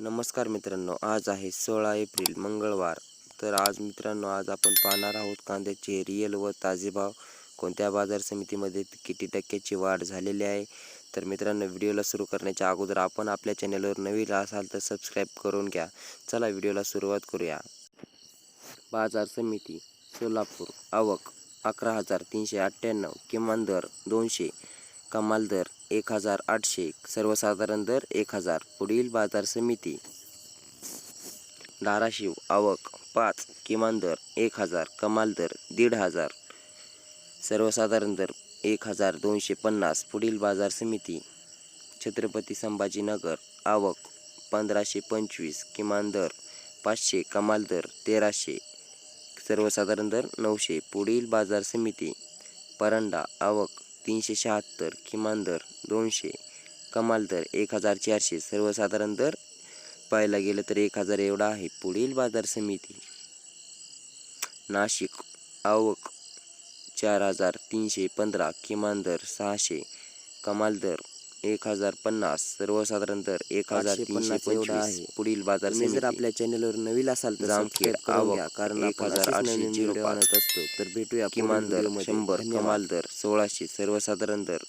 नमस्कार मित्रांनो, आज आहे 16 एप्रिल मंगळवार. तर आज मित्रांनो, आज आपण पाहणार आहोत कांद्याचे रिअल व ताजे भाव, कोणत्या बाजार समितीमध्ये किती टक्क्याची वाढ झालेली आहे. तर मित्रांनो, व्हिडिओला सुरू करण्याच्या अगोदर आपण आपल्या चॅनलवर नवीन असाल तर सबस्क्राईब करून घ्या. चला व्हिडिओला सुरुवात करूया. बाजार समिती सोलापूर. आवक 11,398, किमान दर 200, कमाल दर 1,800, सर्वसाधारण दर 1,000. पुढील बाजार समिती धाराशिव. आवक 5, किमान दर 1,000, कमाल दर 1,500, सर्वसाधारण दर 1,250. पुढील बाजार समिती छत्रपती संभाजीनगर. आवक 1,525, किमान दर 500, कमाल दर 1,300, सर्वसाधारण दर 900. पुढील बाजार समिती परंडा. आवक 376, किमान दर 200, कमाल दर 1,400, सर्वसाधारण दर पाहायला गेलं तर 1,000 एवढा आहे. पुढील बाजार समिती नाशिक. आवक 4,315, किमान दर 600, कमाल दर 1,050, सर्वसाधारण दर 1,350 एवढा आहे. पुढील बाजार समिती जर आपल्या चॅनलवर नवीन असाल तर सबस्क्राईब करून घ्या, कारण आपण असेच नवीन व्हिडिओ आणत असतो. तर भेटूया किमान दर 100, कमाल दर 1,600, सर्वसाधारण दर